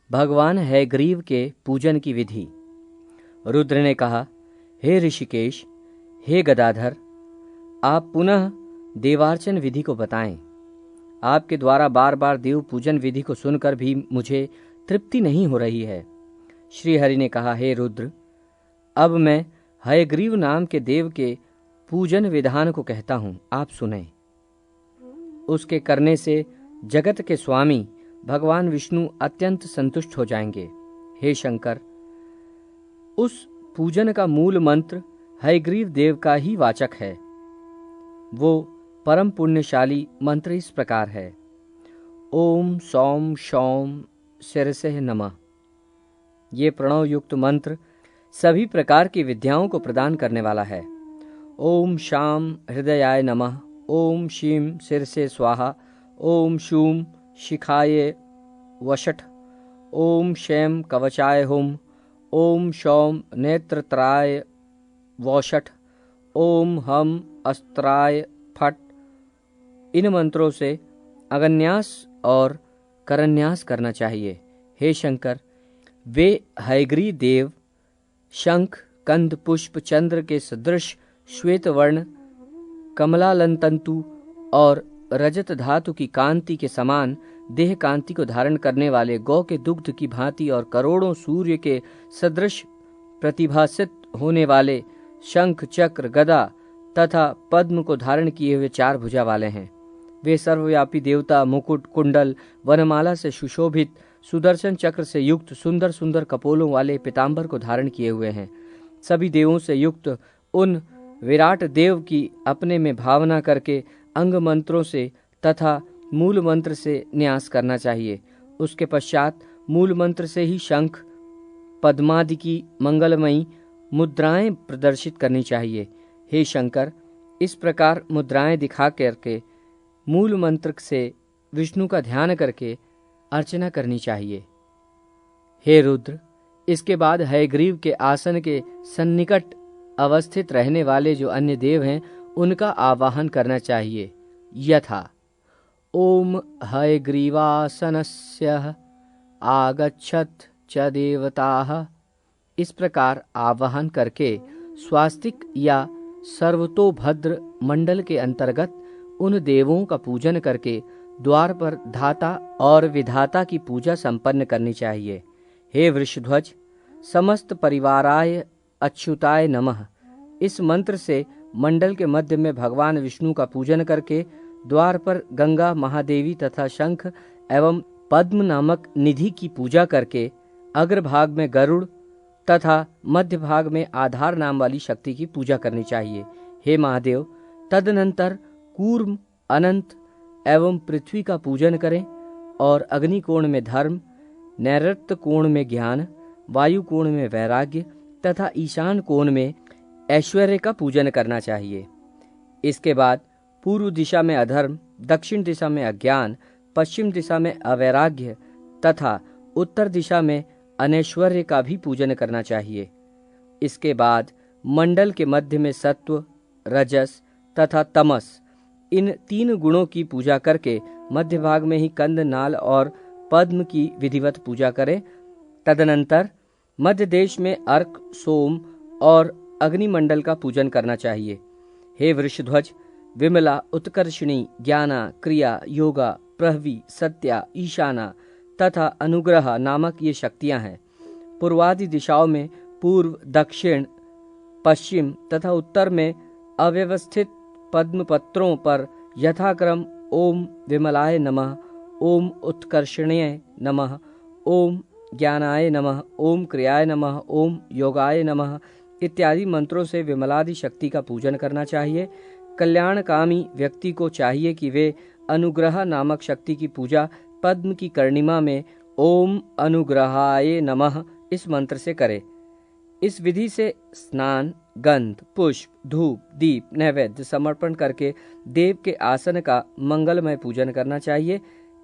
भगवान हयग्रीव के पूजन की विधि। रुद्र ने कहा, हे ऋषिकेश, हे गदाधर, आप पुनः देवार्चन विधि को बताएं। आपके द्वारा बार बार देव पूजन विधि को सुनकर भी मुझे तृप्ति नहीं हो रही है। श्री हरि ने कहा, हे रुद्र, अब मैं हयग्रीव नाम के देव के पूजन विधान को कहता हूं, आप सुने। उसके करने से जगत के स्वामी भगवान विष्णु अत्यंत संतुष्ट हो जाएंगे। हे शंकर, उस पूजन का मूल मंत्र हयग्रीव देव का ही वाचक है। वो परम पुण्यशाली मंत्र इस प्रकार है, ओम सौम शौम शिरसे नमः। ये प्रणव युक्त मंत्र सभी प्रकार की विद्याओं को प्रदान करने वाला है। ओम शाम हृदयाय नमः, ओम शीम शिरसे स्वाहा, ओम शूम शिखाय वषट, ओम शैम कवचाय हुम, ओम शौम नेत्रत्राय वौषट, ओम हम अस्त्राय फट। इन मंत्रों से अगन्यास और करन्यास करना चाहिए। हे शंकर, वे हयग्रीव देव शंख, कंद, पुष्प, चंद्र के सदृश श्वेत वर्ण, कमलालन तंतु और रजत धातु की कांति के समान देह कांति को धारण करने वाले, गौ के दुग्ध की भांति और करोड़ों सूर्य के सदृश प्रतिभासित होने वाले शंख, चक्र, गदा तथा पद्म को धारण किए हुए 4 भुजा वाले हैं। वे सर्वव्यापी देवता, मुकुट, कुंडल, वनमाला से सुशोभित, सुदर्शन चक्र से युक्त, सुंदर सुंदर कपोलों वाले पीतांबर को धारण किए हुए हैं। सभी देवों से युक्त उन विराट देव की अपने में भावना करके अंग मंत्रों से तथा मूल मंत्र से न्यास करना चाहिए। उसके पश्चात मूल मंत्र से ही शंख, पद्मादि की मंगलमयी मुद्राएं प्रदर्शित करनी चाहिए। हे शंकर, इस प्रकार मुद्राएं दिखा करके मूल मंत्र से विष्णु का ध्यान करके अर्चना करनी चाहिए। हे रुद्र, इसके बाद हयग्रीव के आसन के सन्निकट अवस्थित रहने वाले जो अन्य देव हैं, उनका आवाहन करना चाहिए। यथा ओम हयग्रीवासनस्य आगच्छत च देवताः। इस प्रकार आवाहन करके स्वास्तिक या सर्वतोभद्र मंडल के अंतर्गत उन देवों का पूजन करके द्वार पर धाता और विधाता की पूजा संपन्न करनी चाहिए। हे वृषध्वज, समस्त परिवाराय अच्युताय नमः। इस मंत्र से मंडल के मध्य में भगवान विष्णु का पूजन करके द्वार पर गंगा, महादेवी तथा शंख एवं पद्म नामक निधि की पूजा करके अग्रभाग में गरुड़ तथा मध्य भाग में आधार नाम वाली शक्ति की पूजा करनी चाहिए। हे महादेव, तदनंतर कूर्म, अनंत एवं पृथ्वी का पूजन करें और अग्नि कोण में धर्म, नैऋत्य कोण में ज्ञान, वायु कोण में वैराग्य तथा ईशान कोण में ऐश्वर्य का पूजन करना चाहिए। इसके बाद पूर्व दिशा में अधर्म, दक्षिण दिशा में अज्ञान, पश्चिम दिशा में अवैराग्य तथा उत्तर दिशा में अनैश्वर्य का भी पूजन करना चाहिए। इसके बाद मंडल के मध्य में सत्व, रजस तथा तमस, इन 3 गुणों की पूजा करके मध्य भाग में ही कंद, नाल और पद्म की विधिवत पूजा करें। तदनंतर मध्य देश में अर्क, सोम और अग्निमंडल का पूजन करना चाहिए। हे वृषध्वज, विमला, उत्कर्षिणी, ज्ञाना, क्रिया, योगा, प्रहवी, सत्या, ईशाना तथा अनुग्रह नामक ये शक्तियां हैं। पूर्वादि दिशाओं में पूर्व, दक्षिण, पश्चिम तथा उत्तर में अव्यवस्थित पद्म पत्रों पर यथाक्रम ओम विमलाय नमः, ओम उत्कर्षणीय नमः, ओम ज्ञानाय नमः, ओम क्रियाय नमः, ओम योगाय नमः इत्यादि मंत्रों से विमलादि शक्ति का पूजन करना चाहिए। कल्याणकामी व्यक्ति को चाहिए कि वे अनुग्रह नामक शक्ति की पूजा पद्म की कर्णिमा में ओम अनुग्रहाय नमः इस मंत्र से करे। इस विधि से स्नान, गंध, पुष्प, धूप, दीप, नैवेद्य समर्पण करके देव के आसन का मंगलमय पूजन करना चाहिए।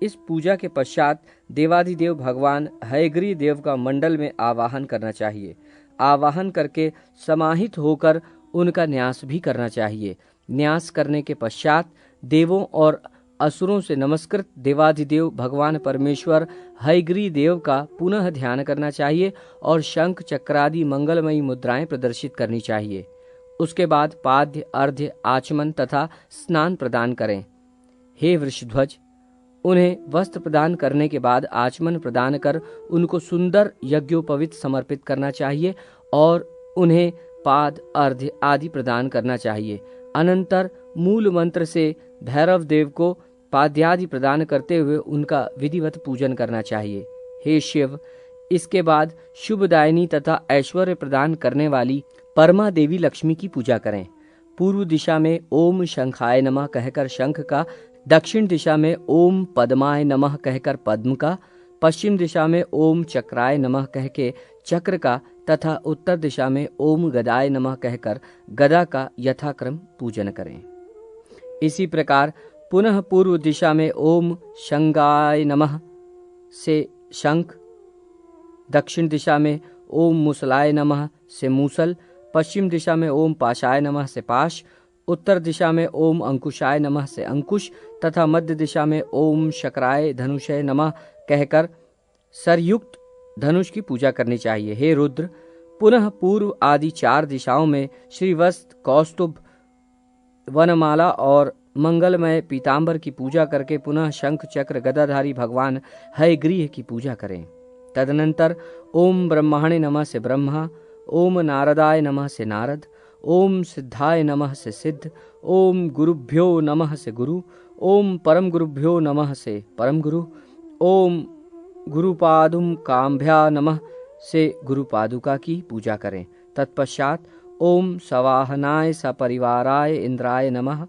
इस पूजा के पश्चात देवाधिदेव भगवान हयग्रीव देव का मंडल में आवाहन करना चाहिए। आवाहन करके समाहित होकर उनका न्यास भी करना चाहिए। न्यास करने के पश्चात देवों और असुरों से नमस्कृत देवाधिदेव भगवान परमेश्वर हयग्रीव देव का पुनः ध्यान करना चाहिए और शंख चक्रादि मंगलमयी मुद्राएं प्रदर्शित करनी चाहिए। उसके बाद पाद्य, अर्घ्य, आचमन तथा स्नान प्रदान करें। हे वृषध्वज, उन्हें वस्त्र प्रदान करने के बाद आचमन प्रदान कर उनको सुंदर यज्ञोपवीत समर्पित करना चाहिए और उन्हें पाद, अर्घ्य आदि प्रदान करना चाहिए। अनंतर मूल मंत्र से भैरव देव को पाद्यादि प्रदान करते हुए उनका विधिवत पूजन करना चाहिए। हे शिव, इसके बाद शुभदायिनी तथा ऐश्वर्य प्रदान करने वाली परमा देवी लक्ष्मी की पूजा करें। पूर्व दिशा में ओम शंखाय नमः कहकर शंख का, दक्षिण दिशा में ओम पद्माय नमः कहकर पद्म का, पश्चिम दिशा में ओम चक्राय नमः कह के चक्र का तथा उत्तर दिशा में ओम गदाय नमः कहकर गदा का यथाक्रम पूजन करें। इसी प्रकार पुनः पूर्व दिशा में ओम शंगाय नमः से शंख, दक्षिण दिशा में ओम मुसलाय नमः से मूसल, पश्चिम दिशा में ओम पाशाय नमः से पाश, उत्तर दिशा में ओम अंकुशाय नमः से अंकुश तथा मध्य दिशा में ओम शक्राय धनुषय नमः कहकर सरयुक्त धनुष की पूजा करनी चाहिए। हे रुद्र, पुनः पूर्व आदि 4 दिशाओं में श्रीवत्स, कौस्तुभ, वनमाला और मंगलमय पीतांबर की पूजा करके पुनः शंख चक्र गदाधारी भगवान हयग्रीव की पूजा करें। तदनंतर ओम ब्रह्माणे नमः से ब्रह्मा, ओम नारदाय नमः से नारद, ओम सिद्धाय नमः से सिद्ध, ओम गुरुभ्यो नमः से गुरु, ओम परम गुरुभ्यो नमः से परम गुरु, ओम गुरुपादुम काम्भ्या नमः से गुरुपादुका की पूजा करें। तत्पश्चात ओम सवाहनाय सपरिवाराय इंद्राय नमः,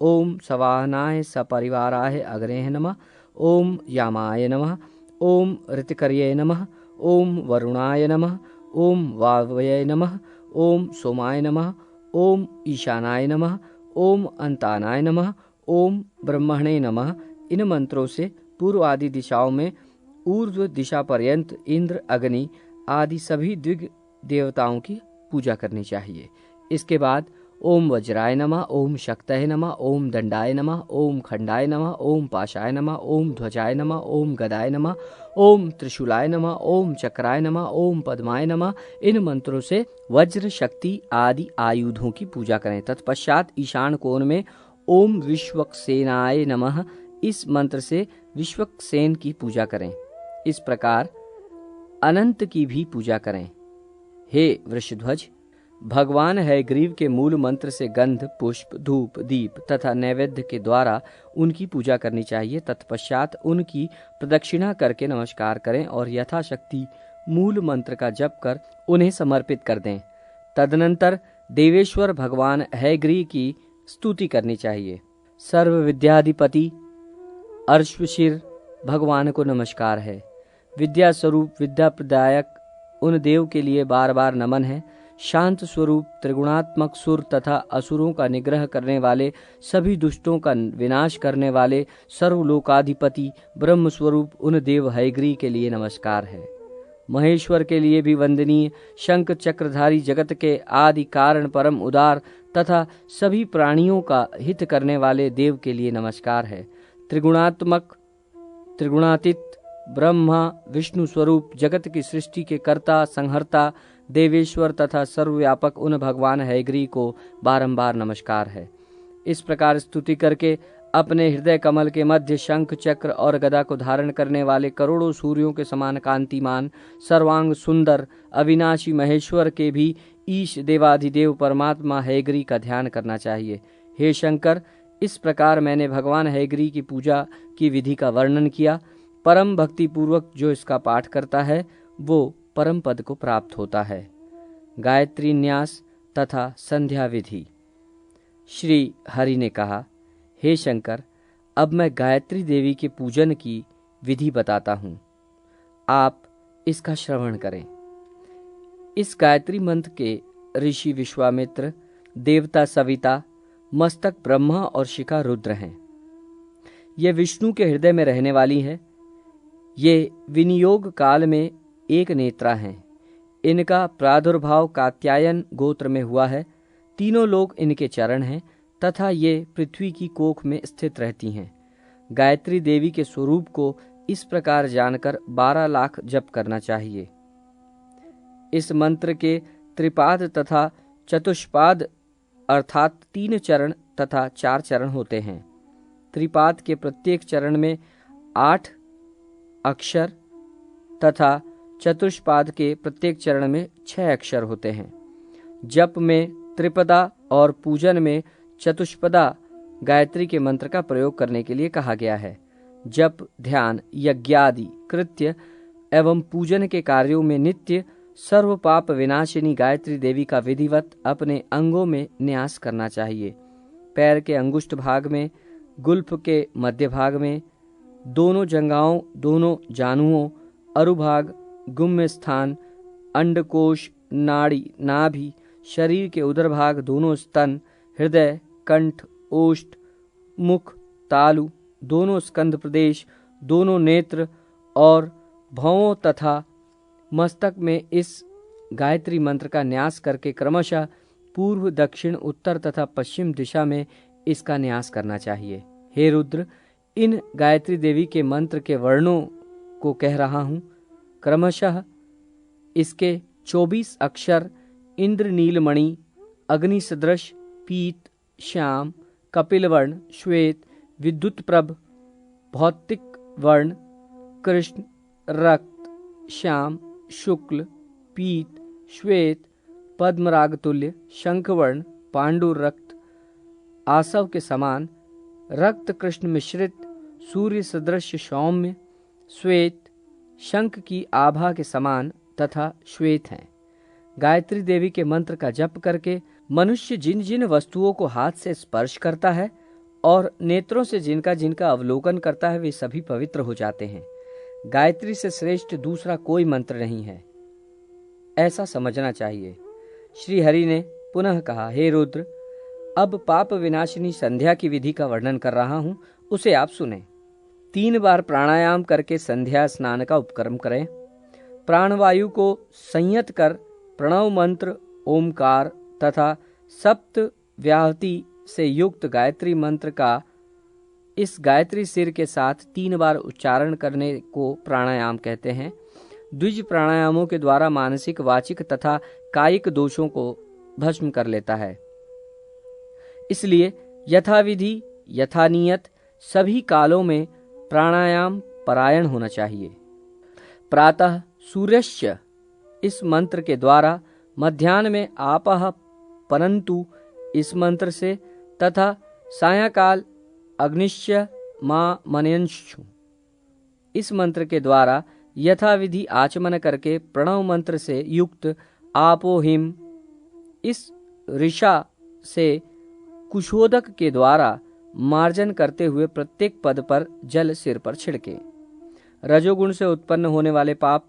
ओम सवाहनाय सपरिवाराय अग्नेय नमः, ओम यामाय नमः, ओम ऋतिकर्ये नमः, ओम वरुणाय नमः, ओम वावये नमः, ओम सोमाय नमः, ओम ईशानाय नमः, ओम अंतानाय नमः, ओम ब्रह्मणे नमः। इन मंत्रों से पूर्व आदि दिशाओं में ऊर्ध्व दिशा पर्यंत इंद्र, अग्नि आदि सभी दिग् देवताओं की पूजा करनी चाहिए। इसके बाद ओम वज्राय नमः, ओम शक्तये नमः, ओम दंडाय नमः, ओम खंडाय नमः, ओम पाशाय नमः, ओम ध्वजाय नमः, ओम गदाय नमः, ओम त्रिशूलाय नमः, ओम चक्राय नमः, ओम पद्माय नमः। इन मंत्रों से वज्र, शक्ति आदि आयुधों की पूजा करें। तत्पश्चात ईशान कोण में ओम विश्वक्सेनाय नमः, इस मंत्र से विश्वक्सेन की पूजा करें। इस प्रकार अनंत की भी पूजा करें। हे वृषध्वज, भगवान हयग्रीव के मूल मंत्र से गंध, पुष्प, धूप, दीप तथा नैवेद्य के द्वारा उनकी पूजा करनी चाहिए। तत्पश्चात उनकी प्रदक्षिणा करके नमस्कार करें और यथाशक्ति मूल मंत्र का जप कर उन्हें समर्पित कर दें। तदनंतर देवेश्वर भगवान हयग्रीव की स्तुति करनी चाहिए। सर्व विद्याधिपति अर्श्वशीर भगवान को नमस्कार है। विद्या स्वरूप, विद्या प्रदायक उन देव के लिए बार बार नमन है। शांत स्वरूप, त्रिगुणात्मक सुर तथा असुरों का निग्रह करने वाले, सभी दुष्टों का विनाश करने वाले सर्वलोकाधिपति ब्रह्म स्वरूप उन देव हयग्रीव के लिए नमस्कार है। महेश्वर के लिए भी वंदनीय, शंख चक्रधारी, जगत के आदि कारण, परम उदार तथा सभी प्राणियों का हित करने वाले देव के लिए नमस्कार है। त्रिगुणात्मक, त्रिगुणातीत ब्रह्मा विष्णु स्वरूप, जगत की सृष्टि के कर्ता, संहर्ता, देवेश्वर तथा सर्वव्यापक उन भगवान हयग्रीव को बारंबार नमस्कार है। इस प्रकार स्तुति करके अपने हृदय कमल के मध्य शंख, चक्र और गदा को धारण करने वाले करोड़ों सूर्यों के समान कांतिमान, सर्वांग सुंदर, अविनाशी महेश्वर के भी ईश देवाधिदेव परमात्मा हयग्रीव का ध्यान करना चाहिए। हे शंकर, इस प्रकार मैंने भगवान हयग्रीव की पूजा की विधि का वर्णन किया। परम भक्ति पूर्वक जो इसका पाठ करता है वो परम पद को प्राप्त होता है। गायत्री न्यास तथा संध्या विधि। श्री हरि ने कहा, हे शंकर, अब मैं गायत्री देवी के पूजन की विधि बताता हूँ, आप इसका श्रवण करें। इस गायत्री मंत्र के ऋषि विश्वामित्र, देवता सविता, मस्तक ब्रह्मा और शिखा रुद्र हैं। ये विष्णु के हृदय में रहने वाली है। ये विनियोग काल में एक नेत्रा हैं। इनका प्रादुर्भाव कात्यायन गोत्र में हुआ है। तीनों लोग इनके चरण हैं तथा ये पृथ्वी की कोख में स्थित रहती हैं। गायत्री देवी के स्वरूप को इस प्रकार जानकर 12 लाख जप करना चाहिए। इस मंत्र के त्रिपाद तथा चतुष्पाद अर्थात 3 चरण तथा 4 चरण होते हैं। त्रिपाद के प्रत्येक चरण में 8 अक्षर तथा चतुष्पाद के प्रत्येक चरण में 6 अक्षर होते हैं। जप में त्रिपदा और पूजन में चतुष्पदा गायत्री के मंत्र का प्रयोग करने के लिए कहा गया है। जप, ध्यान, यज्ञादि कृत्य एवं पूजन के कार्यों में नित्य सर्व पाप विनाशिनी गायत्री देवी का विधिवत अपने अंगों में न्यास करना चाहिए। पैर के अंगुष्ठ भाग में, गुल्फ के मध्य भाग में, दोनों जंघाओं, दोनों जानुओं, अरुभाग, गुम्य स्थान, अंडकोश, नाड़ी, नाभि, शरीर के उदर भाग, दोनों स्तन, हृदय, कंठ, ओष्ठ, मुख, तालु, दोनों स्कंध प्रदेश, दोनों नेत्र और भौं तथा मस्तक में इस गायत्री मंत्र का न्यास करके क्रमशः पूर्व, दक्षिण, उत्तर तथा पश्चिम दिशा में इसका न्यास करना चाहिए। हे रुद्र, इन गायत्री देवी के मंत्र के वर्णों को कह रहा हूँ। क्रमशः इसके 24 अक्षर इंद्र नीलमणि, अग्नि सदृश, पीत, श्याम, कपिल वर्ण, श्वेत, विद्युत प्रभ, भौतिक वर्ण, कृष्ण, रक्त, श्याम, शुक्ल, पीत, श्वेत, पद्मराग तुल्य, शंखवर्ण, पांडुर रक्त, आसव के समान, रक्त कृष्ण मिश्रित, सूर्य सदृश सौम्य, श्वेत, शंख की आभा के समान तथा श्वेत हैं। गायत्री देवी के मंत्र का जप करके मनुष्य जिन जिन वस्तुओं को हाथ से स्पर्श करता है और नेत्रों से जिनका जिनका अवलोकन करता है, वे सभी पवित्र हो जाते हैं। गायत्री से श्रेष्ठ दूसरा कोई मंत्र नहीं है, ऐसा समझना चाहिए। श्री हरि ने पुनः कहा, हे रुद्र, अब पाप विनाशिनी संध्या की विधि का वर्णन कर रहा हूं, उसे आप सुने। 3 बार प्राणायाम करके संध्या स्नान का उपक्रम करें। प्राणवायु को संयत कर प्रणव मंत्र, ओमकार तथा सप्त व्याहति से युक्त गायत्री मंत्र का इस गायत्री सिर के साथ 3 बार उच्चारण करने को प्राणायाम कहते हैं। द्विज प्राणायामों के द्वारा मानसिक, वाचिक तथा कायिक दोषों को भस्म कर लेता है। इसलिए यथाविधि यथानियत सभी कालों में प्राणायाम परायण होना चाहिए। प्रातः सूर्यश्च इस मंत्र के द्वारा, मध्याह्न में आपः परंतु इस मंत्र से तथा सायंकाल अग्निश्च मां मनयंशु इस मंत्र के द्वारा यथाविधि आचमन करके प्रणव मंत्र से युक्त आपोहिम इस ऋषा से कुशोदक के द्वारा मार्जन करते हुए प्रत्येक पद पर जल सिर पर छिड़के। रजोगुण से उत्पन्न होने वाले पाप,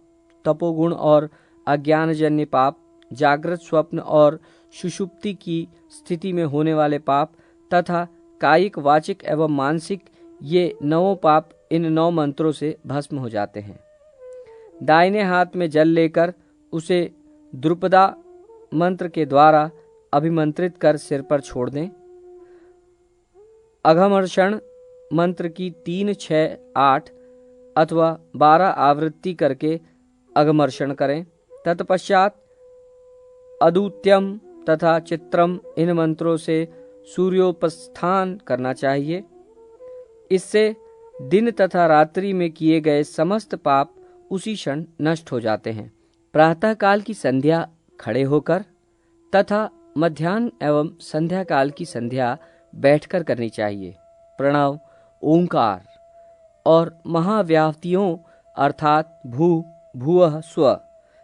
तपोगुण और अज्ञानजन्य पाप, जागृत, स्वप्न और सुषुप्ति की स्थिति में होने वाले पाप तथा कायिक, वाचिक एवं मानसिक ये 9 पाप इन 9 मंत्रों से भस्म हो जाते हैं। दाहिने हाथ में जल लेकर उसे द्रुपदा मंत्र के द्वारा अभिमंत्रित कर सिर पर छोड़ दें। अघमर्षण मंत्र की 3, 6, 8 अथवा 12 आवृत्ति करके अघमर्षण करें। तत्पश्चात अदूत्यम तथा चित्रम इन मंत्रों से सूर्योपस्थान करना चाहिए। इससे दिन तथा रात्रि में किए गए समस्त पाप उसी क्षण नष्ट हो जाते हैं। प्रातःकाल की संध्या खड़े होकर तथा मध्याह्न एवं संध्या काल की संध्या बैठकर करनी चाहिए। प्रणव, ओंकार और महाव्याहतियों अर्थात भू, भुवः, स्व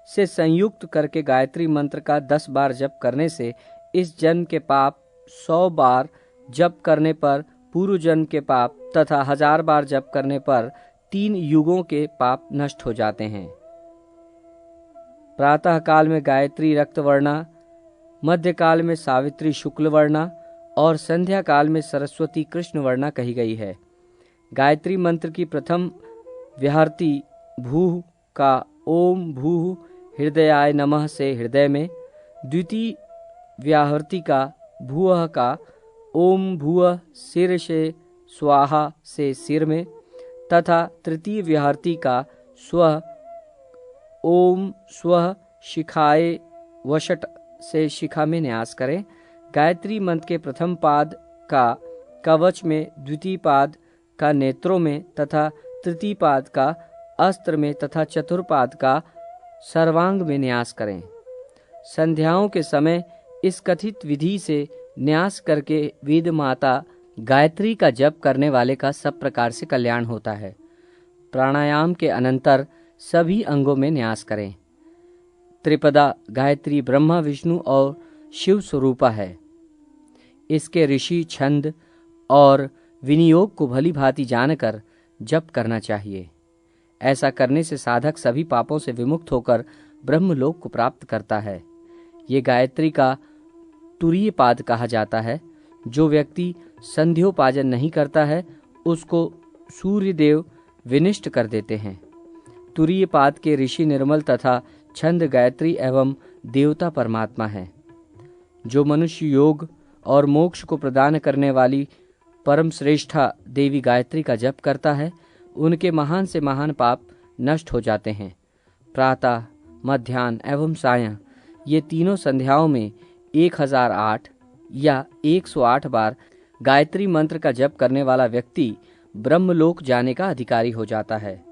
से संयुक्त करके गायत्री मंत्र का 10 बार जप करने से इस जन्म के पाप, 100 बार जप करने पर पूर्व जन्म के पाप तथा 1000 बार जप करने पर 3 युगों के पाप नष्ट हो जाते हैं। प्रातः काल में गायत्री रक्त वर्णा, मध्य काल में सावित्री शुक्ल वर्णा और संध्या काल में सरस्वती कृष्ण वर्णा कही गई है। गायत्री मंत्र की प्रथम व्याहृति भूः का ओम भूः हृदयाय नमः से हृदय में, द्वितीय व्याहृति का भुवः का ओम भुवः सिर से स्वाहा से सिर में तथा तृतीय विहर्ती का स्वः ओम स्वः शिखाए वषट से शिखा में न्यास करें। गायत्री मंत्र के प्रथम पाद का कवच में, द्वितीय पाद का नेत्रों में तथा तृतीय पाद का अस्त्र में तथा चतुर्पाद का सर्वांग में न्यास करें। संध्याओं के समय इस कथित विधि से न्यास करके वेद माता गायत्री का जप करने वाले का सब प्रकार से कल्याण होता है। प्राणायाम के अनंतर सभी अंगों में न्यास करें। त्रिपदा गायत्री ब्रह्मा विष्णु और शिव स्वरूपा है। इसके ऋषि छंद और विनियोग को भली भांति जानकर जप करना चाहिए। ऐसा करने से साधक सभी पापों से विमुक्त होकर ब्रह्मलोक को प्राप्त करता है। ये गायत्री का तुरीय पाद कहा जाता है। जो व्यक्ति संध्योपाजन नहीं करता है उसको सूर्यदेव विनिष्ट कर देते हैं। तुरीय पाद के ऋषि निर्मल तथा छंद गायत्री एवं देवता परमात्मा है। जो मनुष्य योग और मोक्ष को प्रदान करने वाली परम श्रेष्ठा देवी गायत्री का जप करता है उनके महान से महान पाप नष्ट हो जाते हैं। प्रातः, मध्याह्न एवं सायं ये तीनों संध्याओं में 1008 या 108 बार गायत्री मंत्र का जप करने वाला व्यक्ति ब्रह्मलोक जाने का अधिकारी हो जाता है।